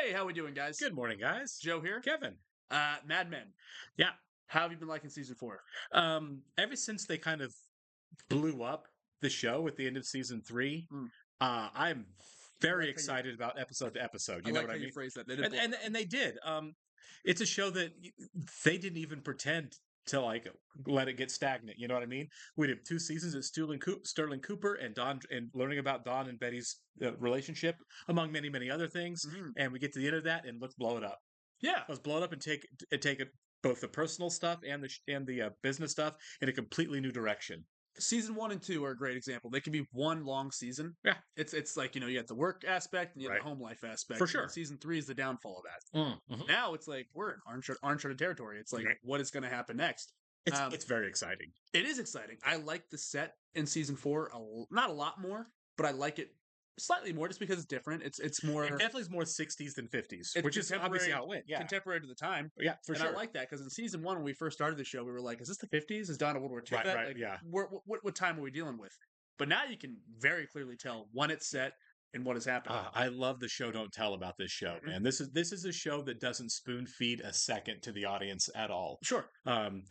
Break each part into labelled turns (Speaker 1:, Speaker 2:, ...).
Speaker 1: Hey, how we doing, guys?
Speaker 2: Good morning, guys.
Speaker 1: Joe here.
Speaker 2: Kevin.
Speaker 1: Mad Men.
Speaker 2: Yeah.
Speaker 1: How have you been liking season 4?
Speaker 2: Ever since they kind of blew up the show at the end of season 3,
Speaker 1: Mm.
Speaker 2: I'm
Speaker 1: I
Speaker 2: very
Speaker 1: like how you
Speaker 2: excited about episode to episode.
Speaker 1: I
Speaker 2: You know
Speaker 1: like
Speaker 2: what
Speaker 1: how
Speaker 2: I
Speaker 1: you
Speaker 2: mean?
Speaker 1: phrase that. They didn't
Speaker 2: And
Speaker 1: blow
Speaker 2: and
Speaker 1: it up.
Speaker 2: and they did. It's a show that they didn't even pretend to let it get stagnant. You know what I mean? We did 2 seasons of Sterling Cooper and Don, and learning about Don and Betty's relationship, among many many other things.
Speaker 1: Mhm.
Speaker 2: And we get to the end of that, and let's blow it up.
Speaker 1: Yeah,
Speaker 2: Let's blow it up and take it, both the personal stuff and the business stuff, in a completely new direction.
Speaker 1: season 1 and 2 are a great example. They can be one long season.
Speaker 2: Yeah,
Speaker 1: It's like you got the work aspect and you have
Speaker 2: right,
Speaker 1: the home life aspect.
Speaker 2: for
Speaker 1: And then
Speaker 2: sure.
Speaker 1: season 3 is the downfall of that.
Speaker 2: Mhm.
Speaker 1: Now it's like we're in uncharted territory. It's like
Speaker 2: Right.
Speaker 1: what is going to happen next?
Speaker 2: It's
Speaker 1: Um,
Speaker 2: it's very exciting.
Speaker 1: it is exciting. I like the set in season 4 not a lot more, but I like it slightly more just because it's different. It's
Speaker 2: It
Speaker 1: more
Speaker 2: definitely is more 60s than 50s,
Speaker 1: it's
Speaker 2: which is obviously how it went. Yeah,
Speaker 1: contemporary to the time.
Speaker 2: yeah, for
Speaker 1: And I
Speaker 2: sure.
Speaker 1: like that because in season 1, when we first started the show, we were like, "Is this the '50s? Is Donna World War II
Speaker 2: Right,
Speaker 1: vet?
Speaker 2: right,
Speaker 1: Like,
Speaker 2: yeah.
Speaker 1: what time are we dealing with?" But now you can very clearly tell when it's set and what is happening.
Speaker 2: I love the show Don't Tell about this show,
Speaker 1: Mhm.
Speaker 2: man. This is a show that doesn't spoon feed a second to the audience at all.
Speaker 1: Sure,
Speaker 2: Um,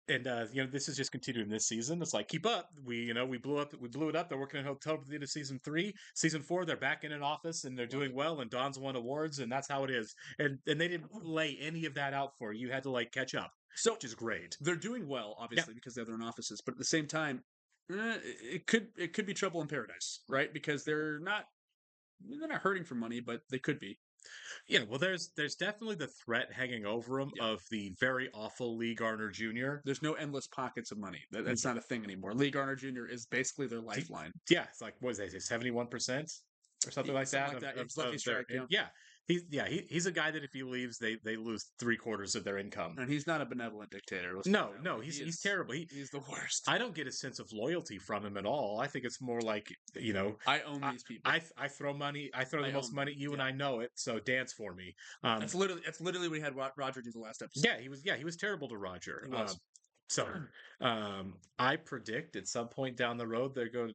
Speaker 2: and this is just continuing this season. It's like, keep up. We blew it up. They're working on hotel to the end of season 3. Season 4, they're back in an office and they're
Speaker 1: love
Speaker 2: doing
Speaker 1: it.
Speaker 2: well, and Don's won awards, and that's how it is. And they didn't lay any of that out for you. You had to catch up,
Speaker 1: So
Speaker 2: which is great.
Speaker 1: they're doing well,
Speaker 2: Yeah,
Speaker 1: obviously, because they're in offices. But at the same time, it could be trouble in paradise, right? Because they're not hurting for money, but they could be.
Speaker 2: yeah. Well, there's definitely the threat hanging over them
Speaker 1: Yeah.
Speaker 2: of the very awful Lee Garner Jr.
Speaker 1: There's no endless pockets of money. That's not a thing anymore. Lee Garner Jr. is basically their lifeline.
Speaker 2: Yeah, it's like, what did they say, 71% or something like
Speaker 1: Something
Speaker 2: that
Speaker 1: like that.
Speaker 2: of,
Speaker 1: It's Lucky
Speaker 2: their.
Speaker 1: Strike, yeah.
Speaker 2: Yeah, he's a guy that if he leaves, they lose 3/4 of their income.
Speaker 1: And he's not a benevolent dictator. Let's put
Speaker 2: No,
Speaker 1: it that
Speaker 2: no,
Speaker 1: way.
Speaker 2: he's terrible.
Speaker 1: He's the worst.
Speaker 2: I don't get a sense of loyalty from him at all. I think it's more like,
Speaker 1: I own
Speaker 2: I
Speaker 1: these people.
Speaker 2: I throw money, I throw the
Speaker 1: I
Speaker 2: most
Speaker 1: own
Speaker 2: money
Speaker 1: them.
Speaker 2: at you, and
Speaker 1: Yeah.
Speaker 2: I know it. So dance for me. Um,
Speaker 1: That's literally what we had Roger do the last episode.
Speaker 2: he was terrible to Roger.
Speaker 1: He was.
Speaker 2: So I predict at some point down the road they're going.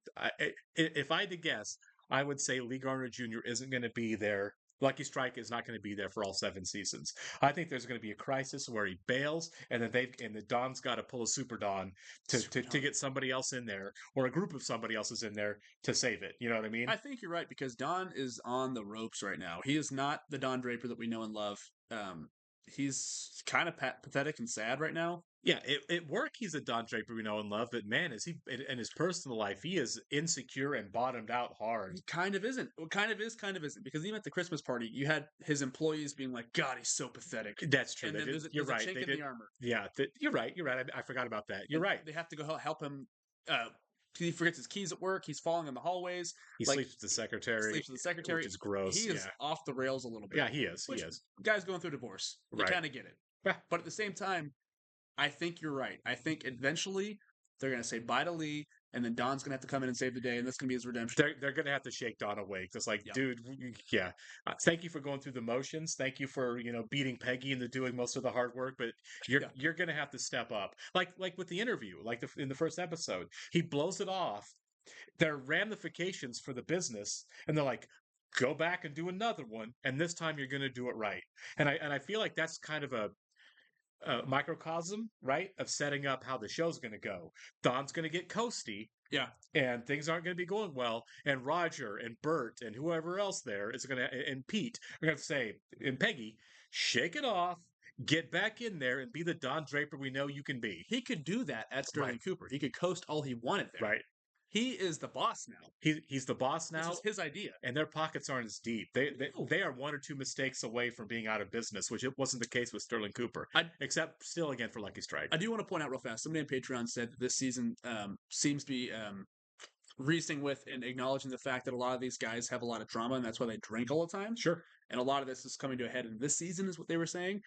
Speaker 2: If I had to guess, I would say Lee Garner Jr. isn't going to be there. Lucky Strike is not going to be there for all 7 seasons. I think there's going to be a crisis where he bails, and then the Don's got to pull a Super Don to get somebody else in there, or a group of somebody else's in there to save it. You know what I mean?
Speaker 1: I think you're right because Don is on the ropes right now. He is not the Don Draper that we know and love. He's kind of pathetic and sad right now.
Speaker 2: Yeah, at work he's a Don Draper we know and love, but man, is he in his personal life he is insecure and bottomed out hard.
Speaker 1: He kind of isn't. Well, kind of is, kind of isn't. Because even at the Christmas party, you had his employees being like, "God, he's so pathetic."
Speaker 2: That's true.
Speaker 1: And then
Speaker 2: You're
Speaker 1: there's a
Speaker 2: right.
Speaker 1: chink
Speaker 2: They
Speaker 1: in
Speaker 2: did.
Speaker 1: the armor.
Speaker 2: Yeah, you're right. You're right. I forgot about that. You're
Speaker 1: And
Speaker 2: right.
Speaker 1: they have to go help him. He forgets his keys at work. He's falling in the hallways.
Speaker 2: He
Speaker 1: Like
Speaker 2: sleeps with the secretary,
Speaker 1: sleeps with the secretary.
Speaker 2: which is gross.
Speaker 1: He is
Speaker 2: Yeah,
Speaker 1: off the rails a little bit.
Speaker 2: yeah, he is. He
Speaker 1: Which
Speaker 2: is.
Speaker 1: guy's going through divorce. You
Speaker 2: Right.
Speaker 1: kind of get it.
Speaker 2: Yeah.
Speaker 1: But at the same time, I think you're right. I think eventually they're going to say bye to Lee, and then Don's going to have to come in and save the day, and this can be his redemption.
Speaker 2: They're gonna have to shake Don awake. It's like,
Speaker 1: Yeah.
Speaker 2: dude, yeah. Thank you for going through the motions. Thank you for beating Peggy into doing most of the hard work. But you're gonna have to step up. Like with the interview, in the first episode, he blows it off. There are ramifications for the business, and they're like, go back and do another one, and this time you're gonna do it right. And I feel like that's kind of a microcosm, right, of setting up how the show's going to go. Don's going to get coasty,
Speaker 1: Yeah.
Speaker 2: and things aren't going to be going well. And Roger and Bert and whoever else there is going to, and Pete are going to say, and Peggy, shake it off, get back in there, and be the Don Draper we know you can be.
Speaker 1: He could do that at Sterling
Speaker 2: Right.
Speaker 1: Cooper. He could coast all he wanted there.
Speaker 2: Right.
Speaker 1: He is the boss now.
Speaker 2: He's the boss now.
Speaker 1: This is his idea.
Speaker 2: And their pockets aren't as deep. They are 1 or 2 mistakes away from being out of business, which it wasn't the case with Sterling Cooper, except still again for Lucky Strike.
Speaker 1: I do want to point out real fast. Somebody on Patreon said that this season seems to be reasoning with and acknowledging the fact that a lot of these guys have a lot of trauma, and that's why they drink all the time.
Speaker 2: Sure.
Speaker 1: And a lot of this is coming to a head in this season, is what they were saying.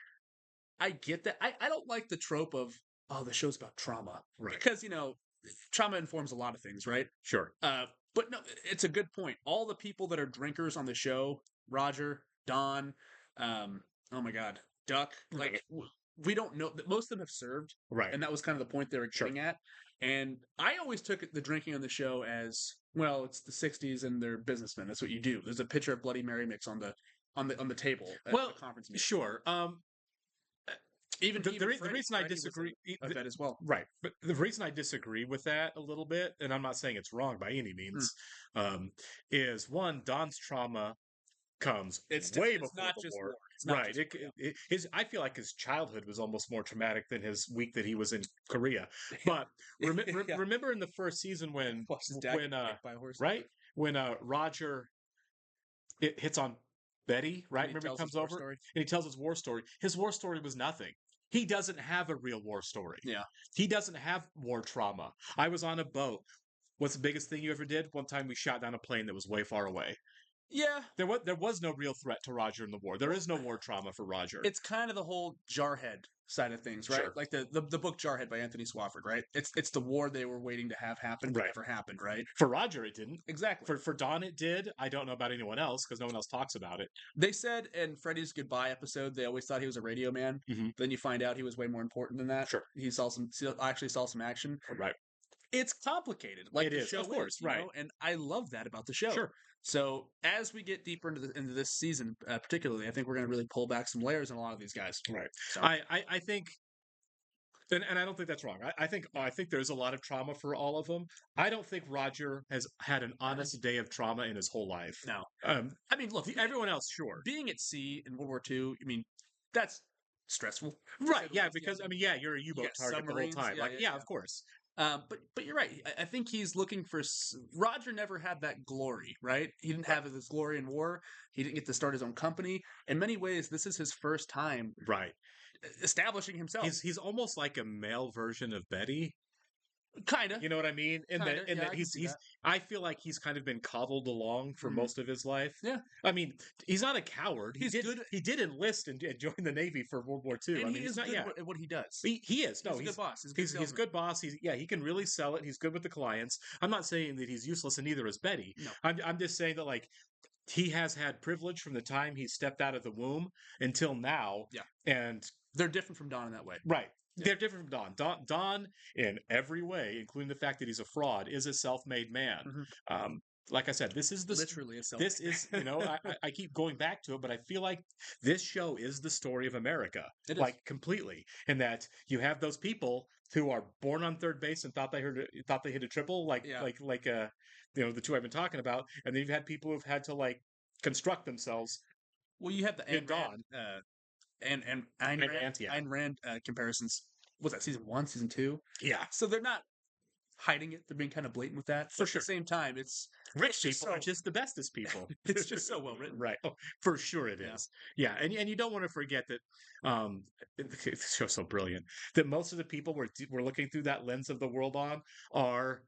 Speaker 1: I get that. I don't like the trope of, oh, the show's about trauma.
Speaker 2: Right.
Speaker 1: Because, trauma informs a lot of things, right?
Speaker 2: Sure.
Speaker 1: But no, it's a good point. All the people that are drinkers on the show, Roger, Don, oh my God, Duck, like we don't know. Most of them have served,
Speaker 2: Right.
Speaker 1: and that was kind of the point they were getting at. And I always took the drinking on the show as, well, it's the '60s and they're businessmen. That's what you do. There's a picture of Bloody Mary mix on the on the table at
Speaker 2: Well,
Speaker 1: the conference meeting.
Speaker 2: sure.
Speaker 1: Even
Speaker 2: The
Speaker 1: Freddie,
Speaker 2: reason I
Speaker 1: Freddie was
Speaker 2: disagree,
Speaker 1: of that as well.
Speaker 2: right? But the reason I disagree with that a little bit, and I'm not saying it's wrong by any
Speaker 1: Mm.
Speaker 2: means, is one, Don's trauma comes
Speaker 1: It's
Speaker 2: way
Speaker 1: it's
Speaker 2: before
Speaker 1: not
Speaker 2: the
Speaker 1: just
Speaker 2: war.
Speaker 1: war. It's not
Speaker 2: Right.
Speaker 1: just war.
Speaker 2: His I feel like his childhood was almost more traumatic than his week that he was in Korea. But
Speaker 1: Yeah. Yeah.
Speaker 2: remember in the first season when
Speaker 1: Watch his dad
Speaker 2: when
Speaker 1: get kicked by a horse.
Speaker 2: right when Roger hits on Betty, right?
Speaker 1: And he
Speaker 2: Remember he
Speaker 1: tells his
Speaker 2: comes
Speaker 1: war
Speaker 2: over
Speaker 1: story.
Speaker 2: and he tells his war story. His war story was nothing. He doesn't have a real war story.
Speaker 1: Yeah.
Speaker 2: He doesn't have war trauma. I was on a boat. What's the biggest thing you ever did? One time we shot down a plane that was way far away.
Speaker 1: Yeah.
Speaker 2: There was no real threat to Roger in the war. There is no war trauma for Roger.
Speaker 1: It's kind of the whole Jarhead side of things, right?
Speaker 2: Sure.
Speaker 1: Like the book Jarhead by Anthony Swafford, right? It's the war they were waiting to have happen, but
Speaker 2: Right.
Speaker 1: never happened, right?
Speaker 2: For Roger, it didn't.
Speaker 1: Exactly.
Speaker 2: For Don, it did. I don't know about anyone else because no one else talks about it.
Speaker 1: They said in Freddie's goodbye episode, they always thought he was a radio man.
Speaker 2: Mhm.
Speaker 1: Then you find out he was way more important than that.
Speaker 2: Sure.
Speaker 1: He actually saw some action.
Speaker 2: Right.
Speaker 1: It's complicated, like
Speaker 2: It
Speaker 1: the
Speaker 2: is,
Speaker 1: show
Speaker 2: of course,
Speaker 1: you
Speaker 2: right.
Speaker 1: know? And I love that about the show.
Speaker 2: Sure.
Speaker 1: So as we get deeper into this season, particularly, I think we're going to really pull back some layers on a lot of these guys.
Speaker 2: Right.
Speaker 1: So
Speaker 2: I think, and I don't think that's wrong. I think there's a lot of trauma for all of them. I don't think Roger has had an honest day of trauma in his whole life.
Speaker 1: no,
Speaker 2: I
Speaker 1: mean, look,
Speaker 2: everyone else, sure.
Speaker 1: Being at sea in World War II, I mean, that's stressful,
Speaker 2: right? Yeah, because I mean, yeah, you're a U-boat target the whole time.
Speaker 1: Yeah,
Speaker 2: of course.
Speaker 1: But you're right. I think he's looking for. Roger never had that glory, right? He didn't have his glory in war. He didn't get to start his own company. In many ways, this is his first time,
Speaker 2: right,
Speaker 1: establishing himself.
Speaker 2: He's almost like a male version of Betty.
Speaker 1: Kind of.
Speaker 2: You know what I mean? And that he's I feel like he's kind of been coddled along for most of his life.
Speaker 1: Yeah.
Speaker 2: I mean, he's not a coward.
Speaker 1: He's good.
Speaker 2: He did enlist and join the Navy for World War II.
Speaker 1: And
Speaker 2: I mean,
Speaker 1: he is
Speaker 2: not
Speaker 1: good at what he does.
Speaker 2: He is. No,
Speaker 1: he's a good boss.
Speaker 2: He's a good boss. He can really sell it. He's good with the clients. I'm not saying that he's useless, and neither is Betty.
Speaker 1: No.
Speaker 2: I'm just saying that like he has had privilege from the time he stepped out of the womb until now.
Speaker 1: Yeah.
Speaker 2: And
Speaker 1: they're different from Don in that way.
Speaker 2: Right. Yeah. They're different from Don. Don, in every way, including the fact that he's a fraud, is a self-made man.
Speaker 1: Mm-hmm.
Speaker 2: Like I said, this is
Speaker 1: literally a self-made.
Speaker 2: This is, I keep going back to it, but I feel like this show is the story of America, completely. And that you have those people who are born on third base and thought they hit a triple, the two I've been talking about, and then you've had people who've had to construct themselves.
Speaker 1: Well, you have the
Speaker 2: Ayn Rand.
Speaker 1: And Ayn Rand comparisons. Was that season 1, season 2?
Speaker 2: Yeah.
Speaker 1: So they're not hiding it. They're being kind of blatant with that.
Speaker 2: For sure.
Speaker 1: At the same time, it's
Speaker 2: rich people are just the bestest people.
Speaker 1: It's just so well written.
Speaker 2: Right. Oh, for sure it is. Yeah. And you don't want to forget that the show's so brilliant that most of the people we're looking through that lens of the world on are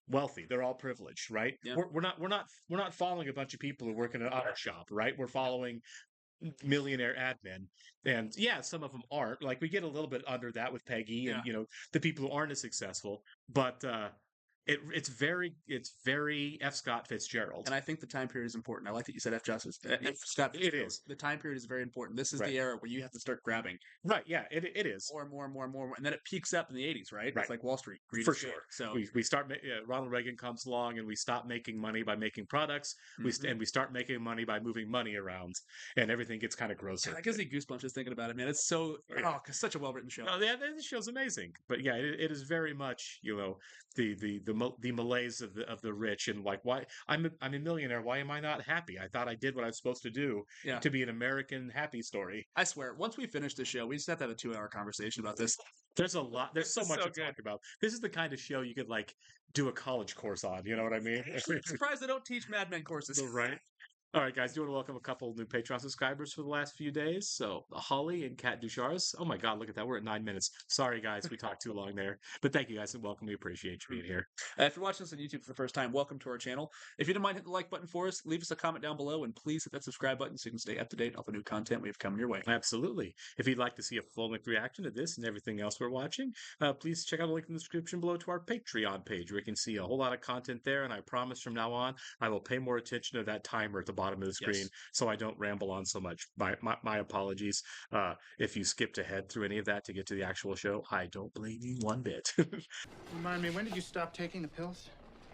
Speaker 2: wealthy. They're all privileged, right?
Speaker 1: Yeah.
Speaker 2: We're not following a bunch of people who work in an auto shop, right? We're following millionaire admin, and some of them aren't. Like we get a little bit under that with Peggy and the people who aren't as successful, but it's very F. Scott Fitzgerald.
Speaker 1: And I think the time period is important. I like that you said F. Scott Fitzgerald.
Speaker 2: It is.
Speaker 1: The time period is very important. This is the era where you have to start grabbing.
Speaker 2: Right. Yeah. It is.
Speaker 1: More and more and more and more, and then it peaks up in the 80s. Right. It's like Wall Street.
Speaker 2: For sure.
Speaker 1: So
Speaker 2: we start. Ronald Reagan comes along, and we stop making money by making products. And we start making money by moving money around, and everything gets kind of grosser.
Speaker 1: I gives me goosebumps just thinking about it, man. It's so such a well written show.
Speaker 2: Oh, yeah, this show's amazing. But yeah, it is very much the malaise of the rich, and like, why I'm a millionaire, why am I not happy? I thought I did what I was supposed to do to be an American happy story.
Speaker 1: I swear, once we finish the show, we just have to have a 2-hour conversation about this.
Speaker 2: There's so much to talk about. This is the kind of show you could do a college course on, you know what I mean?
Speaker 1: I'm surprised they don't teach Mad Men courses.
Speaker 2: Right. All right, guys, do want to welcome a couple new Patreon subscribers for the last few days. So, Holly and Kat Duchars. Oh my God, look at that. We're at 9 minutes. Sorry, guys, we talked too long there. But thank you guys and welcome. We appreciate you being here.
Speaker 1: If you're watching this on YouTube for the first time, welcome to our channel. If you don't mind hitting the like button for us, leave us a comment down below, and please hit that subscribe button so you can stay up to date on all the new content we have coming your way.
Speaker 2: Absolutely. If you'd like to see a full-length reaction to this and everything else we're watching, please check out the link in the description below to our Patreon page, where you can see a whole lot of content there. And I promise from now on, I will pay more attention to that timer at the bottom of the screen. So I don't ramble on so much. My apologies if you skipped ahead through any of that to get to the actual show. I don't blame you one bit.
Speaker 3: Remind me, when did you stop taking the pills?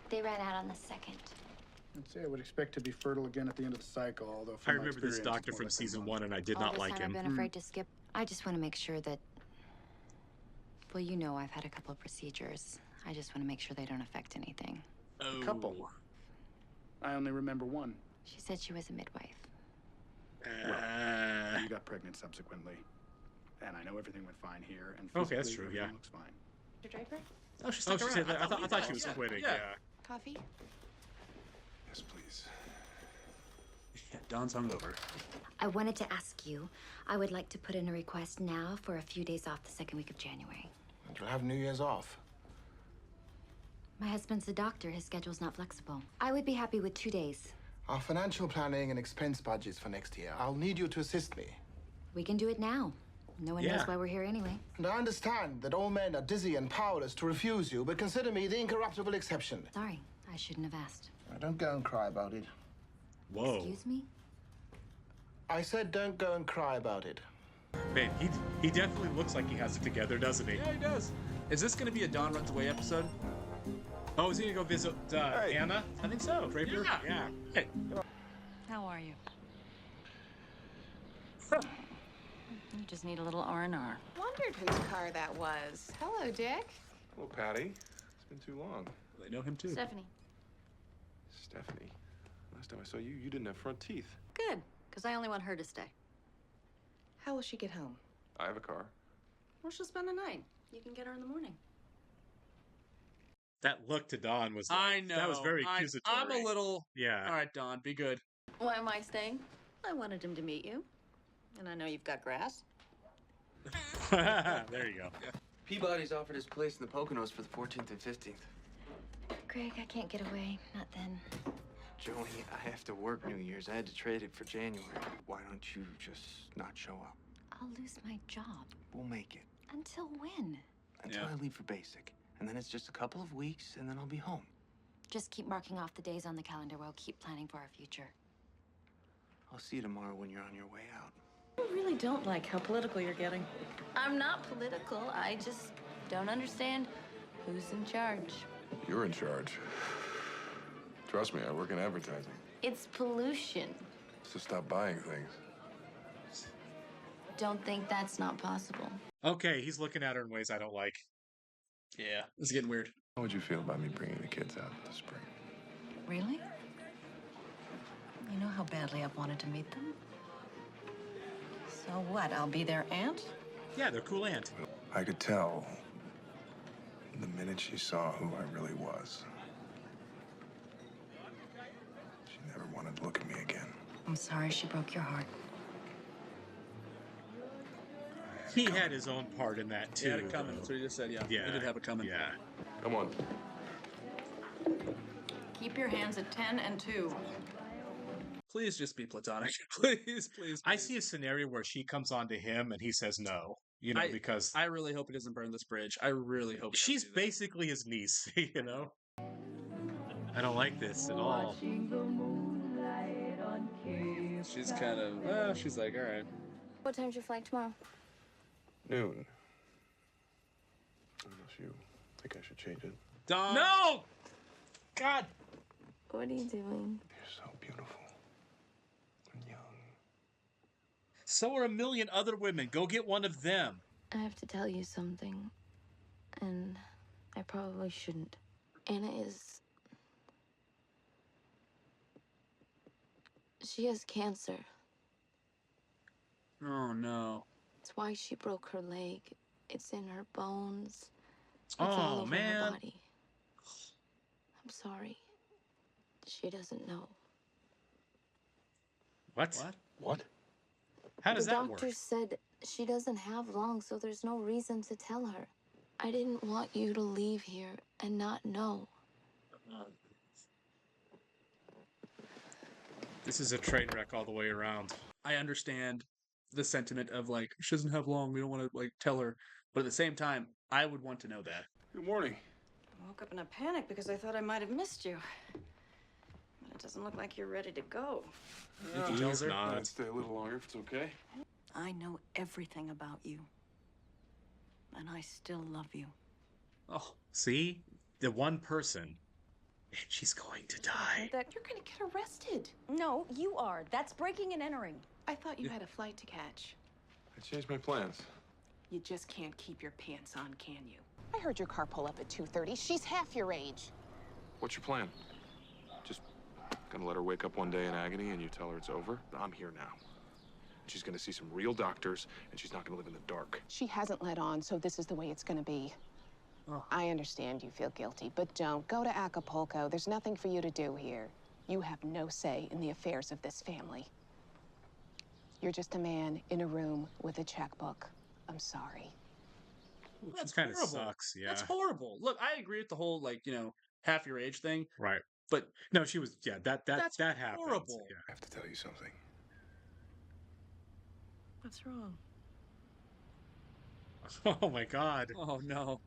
Speaker 4: They ran out on the 2nd.
Speaker 3: I'd say I would expect to be fertile again at the end of the cycle, although
Speaker 2: I
Speaker 3: from my
Speaker 2: remember this
Speaker 3: experience,
Speaker 2: doctor
Speaker 3: it's more
Speaker 2: from
Speaker 3: like a
Speaker 2: season
Speaker 3: month.
Speaker 2: 1, and I did
Speaker 4: All
Speaker 2: not
Speaker 4: this
Speaker 2: like
Speaker 4: time
Speaker 2: him.
Speaker 4: I've been afraid to skip. I just want to make sure that. Well, you know, I've had a couple of procedures. I just want to make sure they don't affect anything.
Speaker 1: Oh.
Speaker 3: Couple. I only remember one.
Speaker 4: She said she was a midwife.
Speaker 3: You got pregnant subsequently. And I know everything went fine here, and
Speaker 2: Okay, that's
Speaker 3: physically,
Speaker 2: true, yeah.
Speaker 3: everything looks fine.
Speaker 4: Mr. Draper?
Speaker 1: Oh, she's
Speaker 2: Oh,
Speaker 1: stuck
Speaker 2: she
Speaker 1: around.
Speaker 2: said that. I thought she was
Speaker 1: Yeah,
Speaker 2: quitting.
Speaker 1: yeah.
Speaker 2: Yeah.
Speaker 4: Coffee?
Speaker 5: Yes, please.
Speaker 1: Yeah, Don's hungover.
Speaker 4: I wanted to ask you, I would like to put in a request now for a few days off the second week of January.
Speaker 5: You'll have New Year's off.
Speaker 4: My husband's a doctor. His schedule's not flexible. I would be happy with 2 days.
Speaker 5: Our financial planning and expense budgets for next year. I'll need you to assist me.
Speaker 4: We can do it now. No one
Speaker 2: Yeah.
Speaker 4: knows why we're here anyway.
Speaker 5: And I understand that all men are dizzy and powerless to refuse you, but consider me the incorruptible exception.
Speaker 4: Sorry, I shouldn't have asked.
Speaker 5: Don't go and cry about it.
Speaker 2: Whoa.
Speaker 4: Excuse me?
Speaker 5: I said don't go and cry about it.
Speaker 2: Man, he definitely looks like he has it together, doesn't he?
Speaker 1: Yeah, he does. Is this going to be a Don Runs Away episode?
Speaker 2: Oh, is he gonna go visit Anna?
Speaker 1: I think so.
Speaker 2: Draper?
Speaker 1: Yeah.
Speaker 2: Hey.
Speaker 6: How are you? You just need a little R&R.
Speaker 7: Wondered whose car that was. Hello, Dick.
Speaker 8: Hello, Patty. It's been too long.
Speaker 1: They know him too.
Speaker 6: Stephanie.
Speaker 8: Stephanie, last time I saw you, you didn't have front teeth.
Speaker 6: Good, because I only want her to stay.
Speaker 7: How will she get home?
Speaker 8: I have a car.
Speaker 6: Well, she'll spend the night. You can get her in the morning.
Speaker 2: That look to Dawn was.
Speaker 1: I know.
Speaker 2: That was very accusatory.
Speaker 1: I'm a little.
Speaker 2: Yeah.
Speaker 1: All right, Don, be good.
Speaker 6: Why am I staying? I wanted him to meet you. And I know you've got grass.
Speaker 2: There you go.
Speaker 9: Peabody's offered his place in the Poconos for the 14th and 15th.
Speaker 4: Greg, I can't get away. Not then.
Speaker 9: Joni, I have to work New Year's. I had to trade it for January. Why don't you just not show up?
Speaker 4: I'll lose my job.
Speaker 9: We'll make it.
Speaker 4: Until when?
Speaker 9: Until I leave for basic. And then it's just a couple of weeks, and then I'll be home.
Speaker 4: Just keep marking off the days on the calendar while keep planning for our future.
Speaker 9: I'll see you tomorrow when you're on your way out.
Speaker 6: I really don't like how political you're getting. I'm not political. I just don't understand who's in charge.
Speaker 8: You're in charge. Trust me, I work in advertising.
Speaker 6: It's pollution.
Speaker 8: So stop buying things.
Speaker 6: Don't think that's not possible.
Speaker 2: Okay, he's looking at her in ways I don't like.
Speaker 1: Yeah, it's getting weird.
Speaker 8: How would you feel about me bringing the kids out this spring?
Speaker 6: Really? You know how badly I've wanted to meet them? So what, I'll be their aunt?
Speaker 2: Yeah, they're cool aunt.
Speaker 8: I could tell the minute she saw who I really was. She never wanted to look at me again.
Speaker 6: I'm sorry she broke your heart.
Speaker 2: He had his own part in that too.
Speaker 1: He had it coming. That's what he just said. Yeah.
Speaker 2: Yeah.
Speaker 1: He did have it coming.
Speaker 2: Yeah.
Speaker 8: Come on.
Speaker 6: Keep your hands at 10 and 2.
Speaker 1: Please just be platonic. Please.
Speaker 2: I see a scenario where she comes on to him and he says no. You know, because
Speaker 1: I really hope he doesn't burn this bridge. I really hope.
Speaker 2: she's basically his niece. You know. I don't like this at all.
Speaker 1: She's kind of. She's like, all right.
Speaker 4: What time's your flight tomorrow?
Speaker 8: Noon. Unless you think I should change it.
Speaker 1: Don.
Speaker 2: No. God.
Speaker 4: What are you doing?
Speaker 8: You're so beautiful. And young.
Speaker 2: So are a million other women. Go get one of them.
Speaker 4: I have to tell you something, and I probably shouldn't. Anna is... She has cancer.
Speaker 1: Oh no.
Speaker 4: It's why she broke her leg. It's in her bones. It's
Speaker 2: Oh,
Speaker 4: all over
Speaker 2: man.
Speaker 4: her body. I'm sorry. She doesn't know.
Speaker 2: What?
Speaker 8: What?
Speaker 2: How does
Speaker 4: the
Speaker 2: that
Speaker 4: doctor
Speaker 2: work?
Speaker 4: said she doesn't have long, so there's no reason to tell her. I didn't want you to leave here and not know.
Speaker 2: This is a train wreck all the way around.
Speaker 1: I understand the sentiment of like she doesn't have long. We don't want to like tell her, but at the same time, I would want to know that.
Speaker 8: Good morning.
Speaker 6: I woke up in a panic because I thought I might have missed you. But it doesn't look like you're ready to go.
Speaker 1: He tells her.
Speaker 8: I'd stay a little longer if it's okay.
Speaker 6: I know everything about you. And I still love you.
Speaker 1: Oh,
Speaker 2: See? The one person And she's going to die.
Speaker 7: That you're gonna get arrested.
Speaker 6: No, you are. That's breaking and entering.
Speaker 7: I thought you had a flight to catch.
Speaker 8: I changed my plans.
Speaker 7: You just can't keep your pants on, can you? I heard your car pull up at 2:30. She's half your age.
Speaker 8: What's your plan? Just gonna let her wake up one day in agony and you tell her it's over? I'm here now. She's gonna see some real doctors and she's not gonna live in the dark.
Speaker 7: She hasn't let on, so this is the way it's gonna be.
Speaker 1: Oh.
Speaker 7: I understand you feel guilty, but don't. Go to Acapulco. There's nothing for you to do here. You have no say in the affairs of this family. You're just a man in a room with a checkbook. I'm sorry.
Speaker 1: That's
Speaker 2: kind of
Speaker 1: horrible.
Speaker 2: sucks. Yeah.
Speaker 1: That's horrible. Look, I agree with the whole, like, half your age thing.
Speaker 2: Right.
Speaker 1: But
Speaker 2: no, she was. Yeah, that
Speaker 1: that's
Speaker 2: happened.
Speaker 1: horrible.
Speaker 2: Yeah.
Speaker 8: I have to tell you something.
Speaker 6: What's wrong?
Speaker 2: Oh my God.
Speaker 1: Oh no.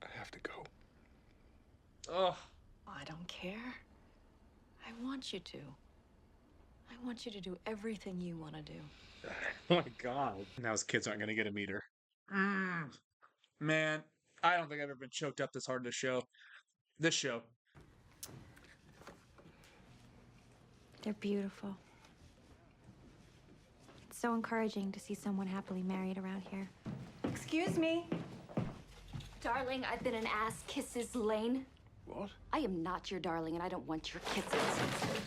Speaker 8: I have to go.
Speaker 1: Oh.
Speaker 6: I don't care. I want you to. I want you to do everything you want to do.
Speaker 2: Oh my God. Now his kids aren't going to get to meet her.
Speaker 1: Man, I don't think I've ever been choked up this hard in a show. This show.
Speaker 10: They're beautiful. It's so encouraging to see someone happily married around here.
Speaker 4: Excuse me. Darling, I've been an ass kisses lane.
Speaker 8: What?
Speaker 4: I am not your darling, and I don't want your kisses.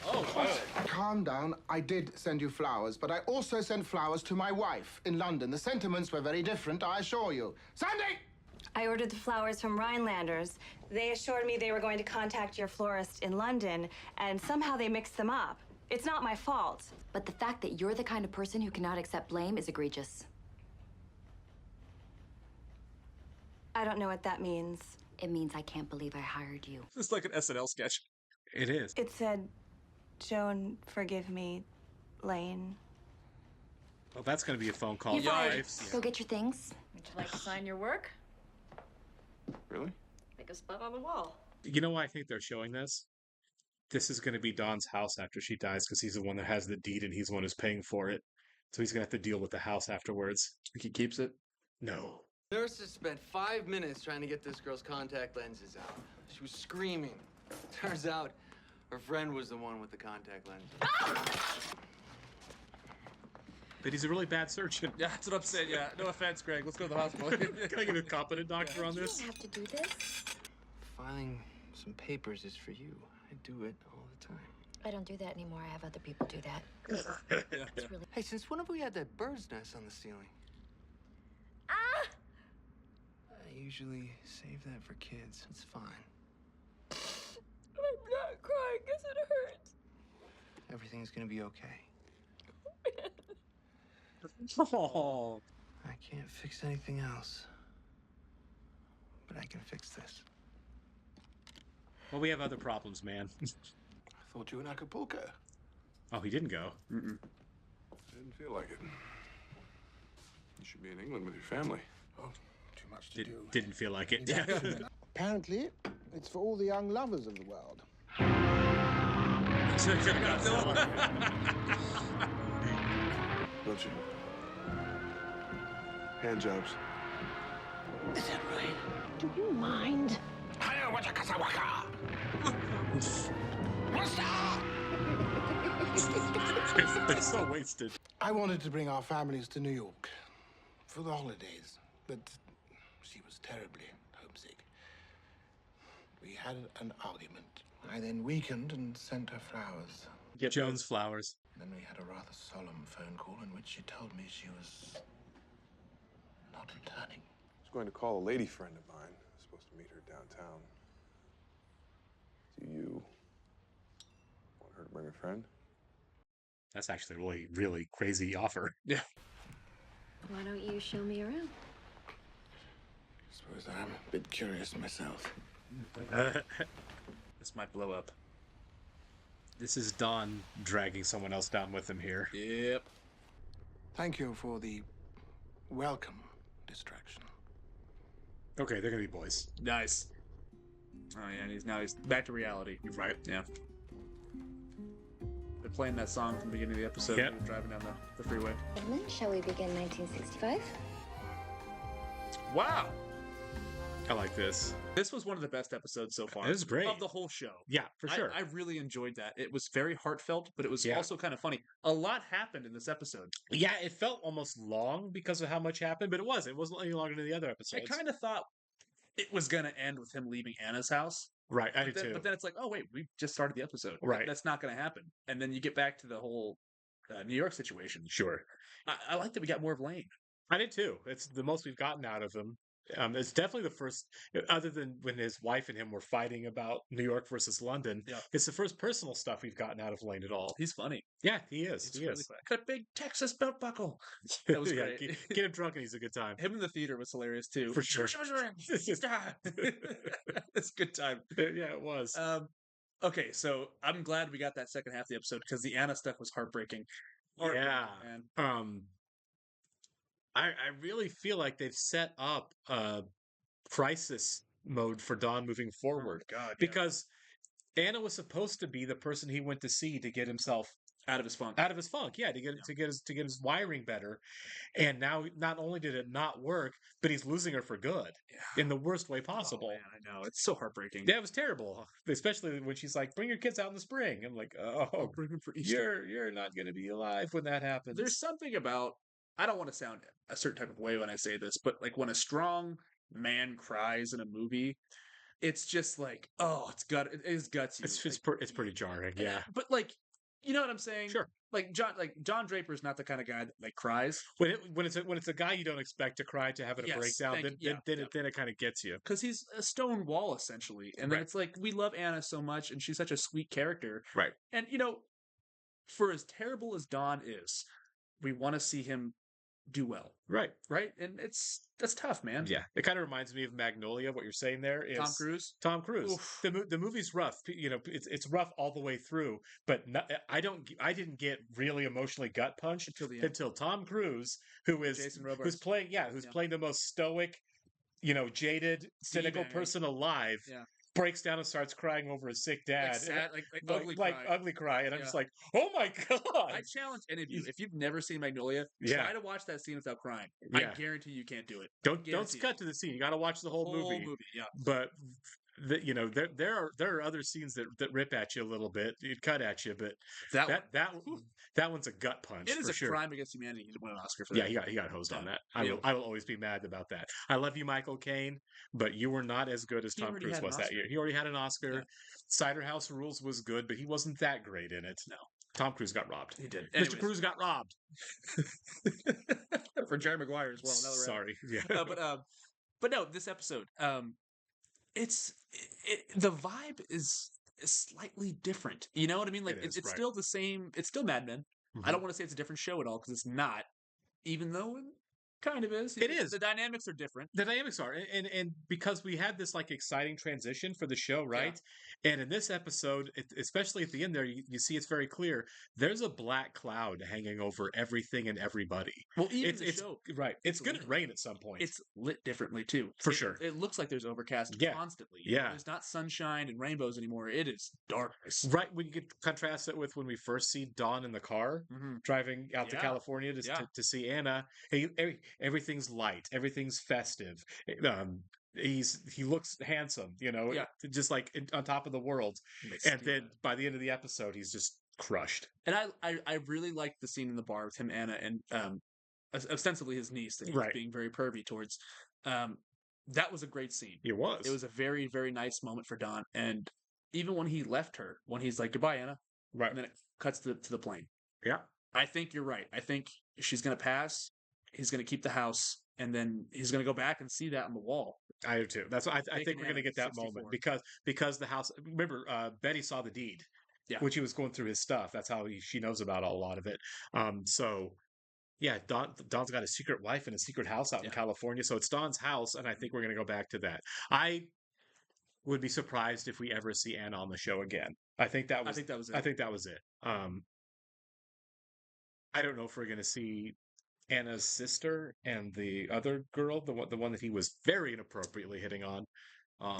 Speaker 1: Oh, wow.
Speaker 5: Calm down. I did send you flowers, but I also sent flowers to my wife in London. The sentiments were very different, I assure you. Sandy!
Speaker 11: I ordered the flowers from Rhinelanders. They assured me they were going to contact your florist in London, and somehow they mixed them up. It's not my fault.
Speaker 4: But the fact that you're the kind of person who cannot accept blame is egregious.
Speaker 11: I don't know what that means.
Speaker 4: It means I can't believe I hired you.
Speaker 1: It's like an SNL sketch.
Speaker 2: It is.
Speaker 11: It said, Joan, forgive me, Lane.
Speaker 2: Well, that's going to be a phone call.
Speaker 4: You fired.
Speaker 2: Yikes.
Speaker 4: Go get your things.
Speaker 6: Would you like to sign your work?
Speaker 8: Really?
Speaker 6: Make a spot on the wall.
Speaker 2: You know why I think they're showing this? This is going to be Don's house after she dies because he's the one that has the deed and he's the one who's paying for it. So he's going to have to deal with the house afterwards.
Speaker 1: Think he keeps it?
Speaker 2: No.
Speaker 9: Nurses spent 5 minutes trying to get this girl's contact lenses out. She was screaming. Turns out her friend was the one with the contact lenses.
Speaker 2: But he's a really bad surgeon.
Speaker 1: Yeah, that's what I'm saying. Yeah, no offense, Greg. Let's go to the hospital.
Speaker 2: Can I get a competent doctor on
Speaker 10: You
Speaker 2: this?
Speaker 10: don't have to do this.
Speaker 9: Filing some papers is for you. I do it all the time.
Speaker 10: I don't do that anymore. I have other people do that.
Speaker 1: Yeah.
Speaker 10: It's really...
Speaker 9: Hey, since when have we had that bird's nest on the ceiling?
Speaker 10: Ah!
Speaker 9: I usually save that for kids. It's fine.
Speaker 10: I'm not crying because it hurts.
Speaker 9: Everything's gonna be okay.
Speaker 2: Oh.
Speaker 9: I can't fix anything else. But I can fix this.
Speaker 2: Well, we have other problems, man.
Speaker 8: I thought you were in Acapulco.
Speaker 2: Oh, he didn't go.
Speaker 1: Mm-mm.
Speaker 8: I didn't feel like it. You should be in England with your family.
Speaker 5: Oh, too much to do.
Speaker 2: Didn't feel like it.
Speaker 5: Apparently, it's for all the young lovers of the world.
Speaker 8: Don't you? Hand jobs.
Speaker 7: Is that right? Do you mind?
Speaker 2: They're so wasted.
Speaker 5: I wanted to bring our families to New York for the holidays, but she was terribly homesick. We had an argument. I then weakened and sent her flowers.
Speaker 2: Get Jones flowers.
Speaker 5: Then we had a rather solemn phone call in which she told me she was not returning.
Speaker 8: I was going to call a lady friend of mine. I was supposed to meet her downtown. Do you want her to bring a friend?
Speaker 2: That's actually a really, really crazy offer.
Speaker 1: Yeah.
Speaker 10: Why don't you show me around?
Speaker 5: I suppose I'm a bit curious myself.
Speaker 1: This might blow up.
Speaker 2: This is Don dragging someone else down with him here.
Speaker 1: Yep.
Speaker 5: Thank you for the welcome distraction.
Speaker 2: Okay, they're gonna be boys.
Speaker 1: Nice. Oh yeah, and he's back to reality. You're right. Yeah. They're playing that song from the beginning of the episode.
Speaker 2: Yep.
Speaker 1: When you're driving down the freeway.
Speaker 10: Shall we begin 1965?
Speaker 1: Wow.
Speaker 2: I like this.
Speaker 1: This was one of the best episodes so far.
Speaker 2: It was great.
Speaker 1: Of the whole show.
Speaker 2: Yeah, for sure.
Speaker 1: I really enjoyed that. It was very heartfelt, but it was
Speaker 2: Yeah.
Speaker 1: also kind of funny. A lot happened in this episode.
Speaker 2: Yeah, it felt almost long because of how much happened, but it wasn't. It wasn't any longer than the other episodes.
Speaker 1: I kind of thought it was going to end with him leaving Anna's house.
Speaker 2: Right, I did too.
Speaker 1: But then it's like, oh, wait, we just started the episode.
Speaker 2: Right.
Speaker 1: That's not going to happen. And then you get back to the whole New York situation.
Speaker 2: Sure.
Speaker 1: I like that we got more of Lane.
Speaker 2: I did too. It's the most we've gotten out of him. It's definitely the first, other than when his wife and him were fighting about New York versus London.
Speaker 1: Yeah.
Speaker 2: It's the first personal stuff we've gotten out of Lane at all.
Speaker 1: He's funny.
Speaker 2: Yeah, he is.
Speaker 1: He's
Speaker 2: he
Speaker 1: really
Speaker 2: is.
Speaker 1: funny. Got a big Texas belt buckle. That was great.
Speaker 2: Get him drunk and he's a good time.
Speaker 1: Him in the theater was hilarious too.
Speaker 2: For sure.
Speaker 1: It's a good time.
Speaker 2: Yeah, it was.
Speaker 1: Okay, so I'm glad we got that second half of the episode because the Anna stuff was heartbreaking.
Speaker 2: Yeah.
Speaker 1: Man.
Speaker 2: I really feel like they've set up a crisis mode for Don moving forward.
Speaker 1: Oh, God,
Speaker 2: because Anna was supposed to be the person he went to see to get himself
Speaker 1: out of his funk.
Speaker 2: Yeah, to get his wiring better. And now not only did it not work, but he's losing her for good in the worst way possible.
Speaker 1: Oh, man, I know. It's so heartbreaking.
Speaker 2: Yeah, it was terrible. Especially when she's like, "Bring your kids out in the spring." I'm like, "Oh,
Speaker 1: bring them for Easter.
Speaker 2: You're not going to be alive when that happens."
Speaker 1: There's something about, I don't want to sound a certain type of way when I say this, but like when a strong man cries in a movie, it's just like, oh, it is gutsy.
Speaker 2: It's pretty jarring, yeah.
Speaker 1: But like, you know what I'm saying?
Speaker 2: Sure.
Speaker 1: Like John Draper is not the kind of guy that like cries
Speaker 2: when it's a guy you don't expect to cry to having a breakdown. Then it kind of gets you
Speaker 1: because he's a stone wall essentially, and then it's like we love Anna so much, and she's such a sweet character,
Speaker 2: right?
Speaker 1: And for as terrible as Don is, we want to see him do well,
Speaker 2: right?
Speaker 1: And that's tough, man.
Speaker 2: Yeah, it kind of reminds me of Magnolia. What you're saying there is
Speaker 1: Tom Cruise.
Speaker 2: Oof. The movie's rough. It's rough all the way through. But I didn't get really emotionally gut punched until Tom Cruise, who's playing the most stoic, jaded, cynical person alive.
Speaker 1: Yeah.
Speaker 2: Breaks down and starts crying over his sick dad,
Speaker 1: like
Speaker 2: ugly cry, and I'm just like, oh my god!
Speaker 1: I challenge any of you, if you've never seen Magnolia, try to watch that scene without crying. I guarantee you can't do it.
Speaker 2: Don't cut to the scene. You got to watch the whole movie.
Speaker 1: Yeah,
Speaker 2: but there are other scenes that rip at you a little bit, cut at you, but that one's a gut punch.
Speaker 1: It is
Speaker 2: for
Speaker 1: a
Speaker 2: sure.
Speaker 1: crime against humanity to win an Oscar for that.
Speaker 2: Yeah, he got hosed on that. I will always be mad about that. I love you, Michael Caine, but you were not as good as Tom Cruise was that year. He already had an Oscar. Yeah. Cider House Rules was good, but he wasn't that great in it.
Speaker 1: No.
Speaker 2: Tom Cruise got robbed.
Speaker 1: He did.
Speaker 2: Mr. Cruise got robbed.
Speaker 1: For Jerry Maguire as well.
Speaker 2: Sorry. Yeah.
Speaker 1: But no, this episode, the vibe is slightly different. You know what I mean? Like it's still the same. It's still Mad Men. Mm-hmm. I don't want to say it's a different show at all because it's not. Even though it kind of is.
Speaker 2: It is.
Speaker 1: The dynamics are different.
Speaker 2: The dynamics are, and because we had this like exciting transition for the show, right? Yeah. And in this episode, especially at the end there, you see it's very clear. There's a black cloud hanging over everything and everybody.
Speaker 1: Well, even the show,
Speaker 2: right? It's going to rain at some point.
Speaker 1: It's lit differently too,
Speaker 2: for sure.
Speaker 1: It looks like there's overcast constantly.
Speaker 2: Yeah,
Speaker 1: there's not sunshine and rainbows anymore. It is darkness.
Speaker 2: Right. When you contrast it with when we first see Dawn in the car driving out to California to see Anna, everything's light, everything's festive. He looks handsome, just like on top of the world. And then by the end of the episode, he's just crushed.
Speaker 1: And I really liked the scene in the bar with him, Anna, and ostensibly his niece that he was being very pervy towards. That was a great scene.
Speaker 2: It was.
Speaker 1: It was a very, very nice moment for Don. And even when he left her, when he's like, "Goodbye, Anna," and then it cuts to the plane.
Speaker 2: Yeah.
Speaker 1: I think you're right. I think she's going to pass. He's going to keep the house, and then he's going to go back and see that on the wall.
Speaker 2: I do too. That's what I think we're going to get that 64. Moment because the house. Remember, Betty saw the deed, when she was going through his stuff. That's how she knows about a lot of it. So, yeah, Don's got a secret wife and a secret house out in California. So it's Don's house, and I think we're going to go back to that. I would be surprised if we ever see Anna on the show again. I think that was it. I don't know if we're going to see Anna's sister and the other girl, the one that he was very inappropriately hitting on.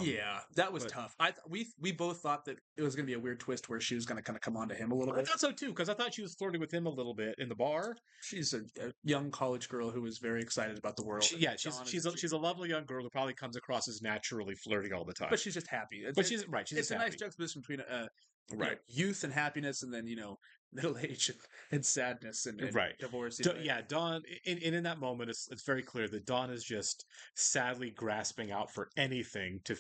Speaker 1: Yeah, that was tough. We both thought that it was going to be a weird twist where she was going to kind of come on to him a little
Speaker 2: I
Speaker 1: bit.
Speaker 2: thought so too, because I thought she was flirting with him a little bit in the bar.
Speaker 1: She's a young college girl who was very excited about the world.
Speaker 2: She's a lovely young girl who probably comes across as naturally flirting all the time.
Speaker 1: But she's just happy.
Speaker 2: She's
Speaker 1: it's a
Speaker 2: happy.
Speaker 1: nice juxtaposition between youth and happiness, and then middle age and sadness and divorce.
Speaker 2: Dawn, in that moment, it's very clear that Dawn is just sadly grasping out for anything to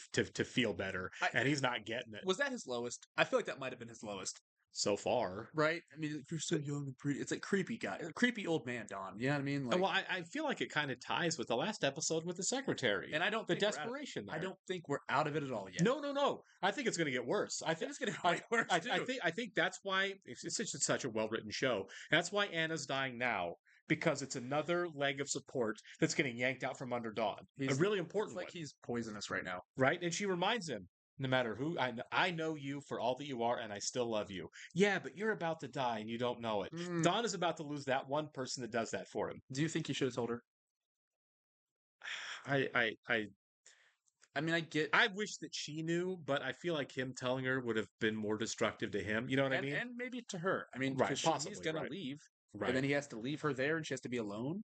Speaker 2: feel better, and he's not getting it.
Speaker 1: Was that his lowest? I feel like that might have been his lowest
Speaker 2: so far,
Speaker 1: right? I mean, you're so young and pretty. It's like creepy guy, creepy old man Don. You know what I mean?
Speaker 2: Well, I feel like it kind of ties with the last episode with the secretary,
Speaker 1: and I don't
Speaker 2: the
Speaker 1: think
Speaker 2: desperation.
Speaker 1: I don't think we're out of it at all yet.
Speaker 2: No. I think it's going to get worse. I think
Speaker 1: it's going to get worse.
Speaker 2: I think that's why it's such a well written show. That's why Anna's dying now. Because it's another leg of support that's getting yanked out from under Dawn. A really important one.
Speaker 1: Like he's poisonous right now.
Speaker 2: Right? And she reminds him, no matter who, I know you for all that you are, and I still love you. Yeah, but you're about to die, and you don't know it. Dawn is about to lose that one person that does that for him.
Speaker 1: Do you think he should have told her?
Speaker 2: I
Speaker 1: mean,
Speaker 2: I wish that she knew, but I feel like him telling her would have been more destructive to him. You know what I mean?
Speaker 1: And maybe to her. I mean,
Speaker 2: right,
Speaker 1: he's going to leave. Right. And then he has to leave her there and she has to be alone.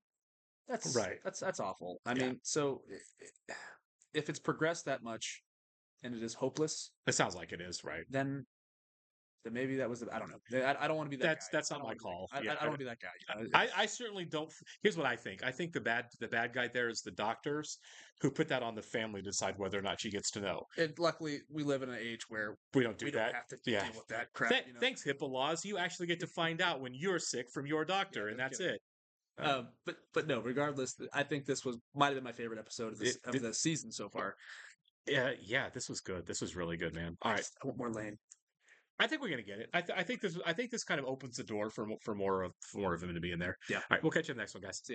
Speaker 1: That's right. That's awful. I mean, so if it's progressed that much and it is hopeless.
Speaker 2: It sounds like it is, right?
Speaker 1: Then maybe that was I don't know. I don't want to be that guy.
Speaker 2: That's not my call.
Speaker 1: I don't want to be that guy.
Speaker 2: I certainly don't. Here's what I think. I think the bad guy there is the doctors who put that on the family to decide whether or not she gets to know.
Speaker 1: And luckily, we live in an age where
Speaker 2: we don't do that.
Speaker 1: Don't have to deal with that crap.
Speaker 2: Thanks, HIPAA laws. You actually get to find out when you're sick from your doctor, and that's it.
Speaker 1: But no, regardless, I think this might have been my favorite episode of the season so far.
Speaker 2: Yeah, this was good. This was really good, man. All right,
Speaker 1: I want more Lane.
Speaker 2: I think we're gonna get it. I think this kind of opens the door for more of him to be in there.
Speaker 1: Yeah.
Speaker 2: All right, we'll catch you in the next one, guys.
Speaker 1: See ya.